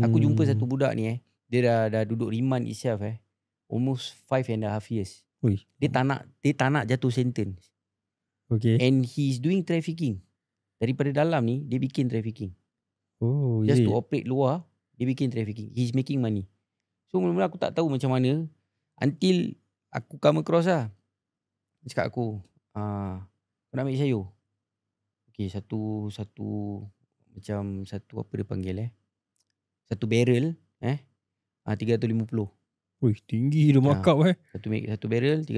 [SPEAKER 2] Aku jumpa satu budak ni dia dah duduk riman itself almost 5.5 years. Dia tak nak jatuh sentence.
[SPEAKER 1] Okay.
[SPEAKER 2] And he is doing trafficking. Daripada dalam ni dia bikin trafficking. Just to operate luar, dia bikin trafficking. He's making money. So mula-mula aku tak tahu macam mana until aku come across lah. Dia cakap aku, kau nak ambil sayur? Okay, satu macam satu apa dia panggil satu barrel 350.
[SPEAKER 1] Tinggi dia markup
[SPEAKER 2] Satu barrel 350.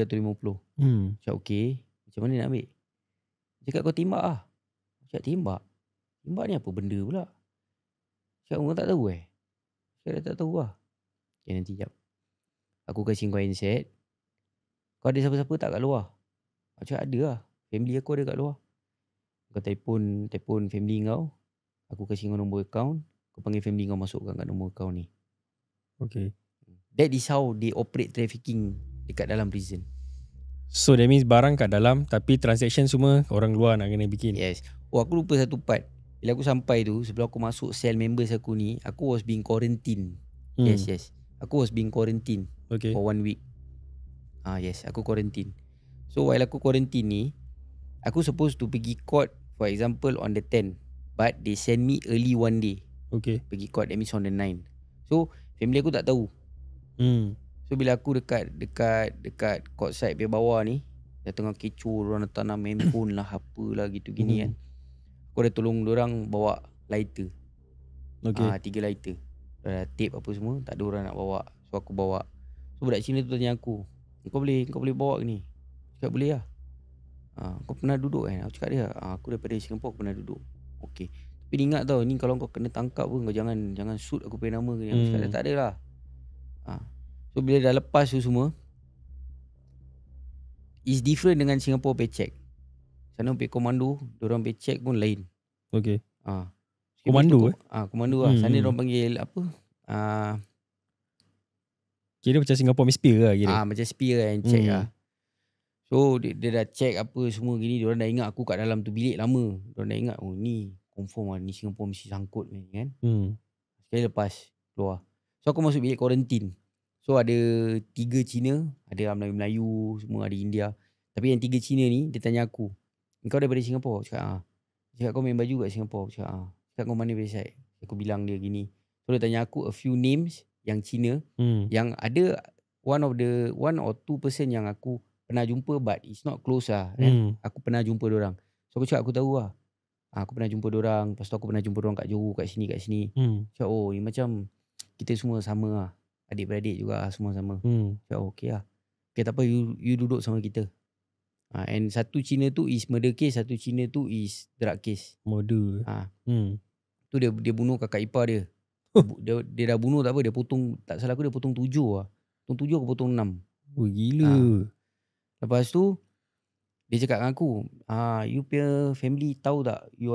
[SPEAKER 2] Cakap okay, macam mana nak ambil? Cakap kau timbak lah. Cakap timbak ni apa benda pula? Cakap kau tak tahu Cakap tak tahu lah. Okay, nanti jap, aku kasi kau handset. Kau ada siapa-siapa tak kat luar? Aku cakap ada lah, family aku ada kat luar. Kau telefon family kau, aku kasi kau nombor account, kau panggil family kau masukkan kat nombor account ni.
[SPEAKER 1] Okay.
[SPEAKER 2] That is how they operate trafficking dekat dalam prison.
[SPEAKER 1] So that means barang kat dalam, tapi transaction semua orang luar nak kena bikin.
[SPEAKER 2] Yes. Aku lupa satu part. Bila aku sampai tu, sebelum aku masuk sel members aku ni, aku was being quarantine. Yes. Aku was being quarantine
[SPEAKER 1] Okay.
[SPEAKER 2] for 1 week. Yes, aku quarantine. So while aku quarantine ni, aku supposed to pergi court, for example on the 10th, but they send me early one day.
[SPEAKER 1] Okay.
[SPEAKER 2] Pergi court, that means on the 9th. So family aku tak tahu. So bila aku dekat court side punya bawah ni, dah tengah kecoh, orang dah tanam handphone lah, apalah gitu gini kan. Aku dah tolong diorang bawa lighter.
[SPEAKER 1] Okay.
[SPEAKER 2] 3 lighter. Dah tape apa semua, tak ada orang nak bawa. So aku bawa. So budak Cina tu tanya aku, kau boleh bawa ke ni? Cakap boleh lah. Kau pernah duduk kan? Aku cakap dia, aku daripada Singapore aku pernah duduk. Okay. Tapi dia ingat tau, ni kalau kau kena tangkap pun, kau jangan shoot aku punya nama ke. Aku cakap dia, tak ada lah. So bila dah lepas tu semua, is different dengan Singapore pay check. Sana pay komando, diorang pay check pun lain.
[SPEAKER 1] Okay.
[SPEAKER 2] Komando
[SPEAKER 1] Komando
[SPEAKER 2] komando lah. Sana diorang panggil apa?
[SPEAKER 1] Kira macam Singapore spear lah kira.
[SPEAKER 2] Macam spear kan, check lah. So dia dah check apa semua gini. Diorang dah ingat aku kat dalam tu bilik lama. Diorang dah ingat, oh ni confirm lah, ni Singapore mesti sangkut ni kan. Sekali lepas keluar. So aku masuk bilik quarantine. So ada 3 Cina, ada Melayu-Melayu, semua ada India. Tapi yang 3 Cina ni, dia tanya aku, kau daripada Singapore? Cakap cakap kau main baju kat Singapore? Cakap kau mana website? Aku bilang dia gini. So dia tanya aku a few names yang Cina, yang ada one or two person yang aku pernah jumpa, but it's not close lah kan. Aku pernah jumpa diorang. So aku cakap aku tahu lah. Aku pernah jumpa diorang. Lepas tu aku pernah jumpa diorang kat Johor, kat sini. Cakap ni macam kita semua sama lah. Adik-beradik juga semua sama. Cakap okay lah. Okay, tak apa, you duduk sama kita. And satu Cina tu is murder case, satu Cina tu is drug case.
[SPEAKER 1] Murder.
[SPEAKER 2] Tu dia bunuh kakak ipar dia. Dia dah bunuh tak apa, dia potong, tak salah aku dia potong 7 lah. Potong 7 aku potong 6.
[SPEAKER 1] Oh gila.
[SPEAKER 2] Lepas tu dia cakap dengan aku, you punya family tahu tak you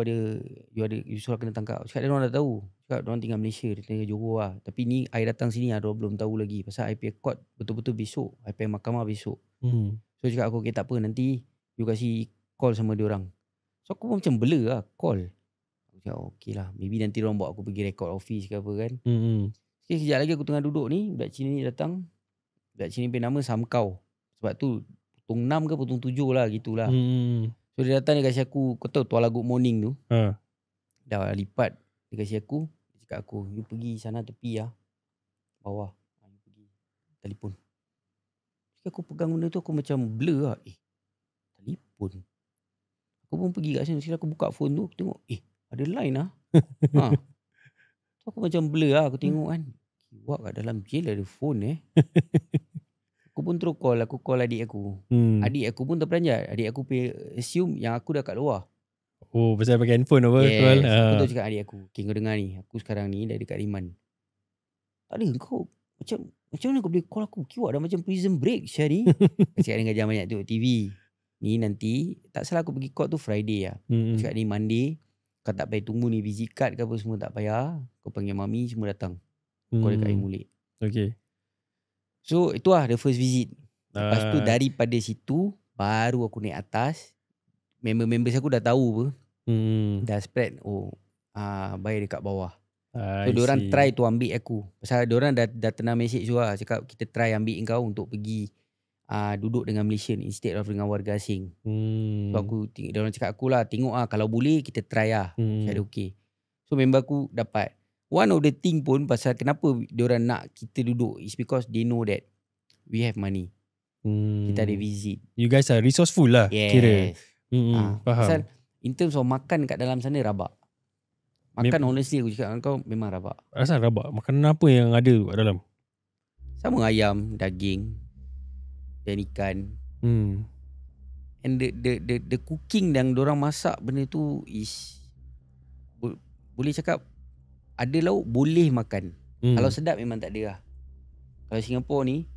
[SPEAKER 2] suruh kena tangkap? Cakap dia orang dah tahu. Cakap dia orang tinggal Malaysia, dia tinggal Johor lah. Tapi ni I datang sini dia belum tahu lagi. Pasal I punya court betul-betul besok. I punya mahkamah besok. So cakap aku, okay tak apa, nanti you kasih call sama dia orang. So aku pun macam blur lah, call. Aku cakap okay lah, maybe nanti diorang bawa aku pergi record office ke apa kan. Sekejap lagi aku tengah duduk ni, budak Cina ni datang. Budak Cina punya nama Samkau. Sebab tu potong 6 ke potong 7 lah gitulah. So dia datang, dia kasi aku, kau tahu Tuala Good Morning tu, dah lipat. Dia kasi aku, dia cakap aku, you pergi sana tepi lah, bawah, you pergi telefon. Aku pegang benda tu, aku macam blur lah. Telefon. Aku pun pergi kat sana. Sekali aku buka phone tu, aku tengok, ada line lah. So aku macam blur lah. Aku tengok kan, kiwak kat dalam jail ada phone Aku pun terus call. Aku call adik aku. Adik aku pun terperanjat. Adik aku assume yang aku dah kat luar.
[SPEAKER 1] Oh, pasal pakai handphone apa?
[SPEAKER 2] Yes. Aku tu cakap adik aku, okay, kau dengar ni, aku sekarang ni dah dekat Riman. Tak ada, kau macam mana kau boleh call aku? Kiwak dah macam prison break Syah ni. Cakap dengan jangan banyak tengok TV. Ni nanti, tak salah aku pergi court tu Friday lah. Cakap ni Monday, kau tak payah tunggu ni visit card ke apa semua, tak payah. Kau panggil mami semua datang. Kau dekat Mulik.
[SPEAKER 1] Okay.
[SPEAKER 2] So itu lah the first visit. Lepas tu daripada situ, baru aku naik atas. Member-members aku dah tahu apa. Dah spread. Bayar dekat bawah. So diorang try to ambil aku. Pasal diorang dah tenang message juga. Cakap kita try ambil kau untuk pergi duduk dengan Malaysian instead of dengan warga asing. So diorang cakap aku lah, tengok lah kalau boleh kita try lah. Cakap dia okay. So member aku dapat. One of the thing pun pasal kenapa diorang nak kita duduk is because they know that we have money. Kita ada visit.
[SPEAKER 1] You guys are resourceful lah.
[SPEAKER 2] Yes.
[SPEAKER 1] Kira. Faham.
[SPEAKER 2] Pasal in terms of makan kat dalam sana rabak. Makan honestly aku cakap dengan kau memang rabak.
[SPEAKER 1] Asal rabak? Makanan apa yang ada kat dalam?
[SPEAKER 2] Sama ayam, daging dan ikan. And the cooking yang dorang masak benda tu is boleh cakap ada lauk boleh makan. Kalau sedap memang tak ada lah. Kalau Singapore ni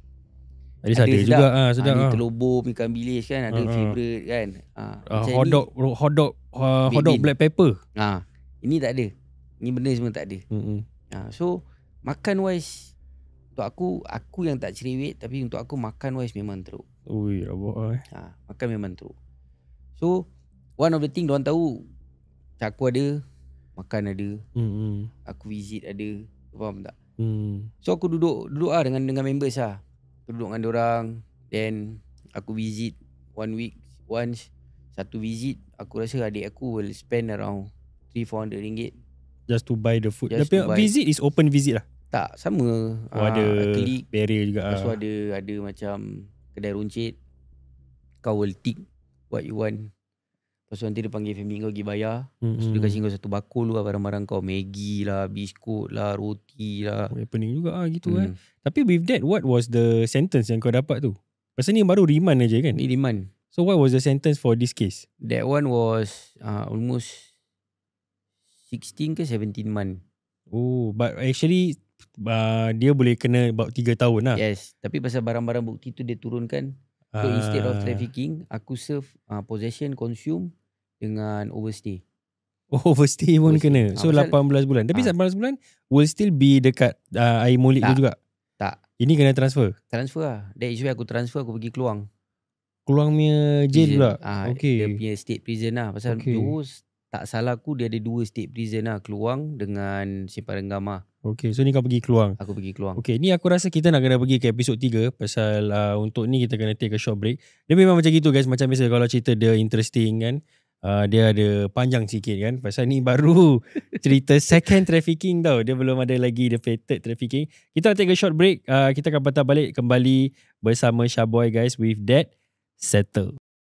[SPEAKER 1] ada juga sedap.
[SPEAKER 2] Ni telur bom, ikan bilis kan, ada favourite kan.
[SPEAKER 1] Hot dog black pepper.
[SPEAKER 2] Ini tak ada. Ini benda semua tak ada. So makan wise untuk aku yang tak cerewet, tapi untuk aku makan wise memang teruk.
[SPEAKER 1] Ui, rabak.
[SPEAKER 2] Makan memang teruk. So one of the thing diorang tahu aku ada makan ada, aku visit ada, faham tak? So aku duduk dengan members lah. Duduk dengan diorang, then aku visit 1 week once. Satu visit aku rasa adik aku will spend around 300-400 ringgit
[SPEAKER 1] just to buy the food.
[SPEAKER 2] Just
[SPEAKER 1] Tapi
[SPEAKER 2] to buy.
[SPEAKER 1] visit is open visit lah.
[SPEAKER 2] Tak, sama.
[SPEAKER 1] Ada
[SPEAKER 2] klik.
[SPEAKER 1] barrier juga.
[SPEAKER 2] Lepas tu ada macam kedai runcit. Kau will tick what you want. Lepas tu nanti dia panggil family kau pergi bayar. Lepas tu dia kasi kau satu bakul lah barang-barang kau. Maggi lah, biskut lah, roti lah.
[SPEAKER 1] Pening juga gitu kan. Tapi with that, what was the sentence yang kau dapat tu? Pasal ni baru remand aja kan?
[SPEAKER 2] Ni remand.
[SPEAKER 1] So what was the sentence for this case?
[SPEAKER 2] That one was almost 16 ke 17 month.
[SPEAKER 1] Oh, but actually dia boleh kena about 3 tahun lah.
[SPEAKER 2] Yes, tapi pasal barang-barang bukti tu dia turunkan. So instead of trafficking, aku serve possession, consume dengan overstay.
[SPEAKER 1] Overstay pun kena. So 18 bulan. Tapi 18 bulan will still be dekat air molek tu juga?
[SPEAKER 2] Tak.
[SPEAKER 1] Ini kena transfer?
[SPEAKER 2] Transfer lah. That is why aku transfer, aku pergi Keluang.
[SPEAKER 1] Keluang punya jail pula?
[SPEAKER 2] Dia punya state prison lah. Pasal Johor, tak salah aku, dia ada 2 state prison lah. Keluang dengan Simpang Renggama.
[SPEAKER 1] Okay, so ni kau pergi Keluang?
[SPEAKER 2] Aku pergi Keluang.
[SPEAKER 1] Okay, ni aku rasa kita nak kena pergi ke episod 3. Pasal untuk ni kita kena take a short break. Dia memang macam gitu guys. Macam biasa kalau cerita dia interesting kan. Dia ada panjang sikit kan. Pasal ni baru cerita second trafficking tau. Dia belum ada lagi the third trafficking. Kita nak take a short break. Kita akan patah balik kembali bersama Syaboy guys with that settle.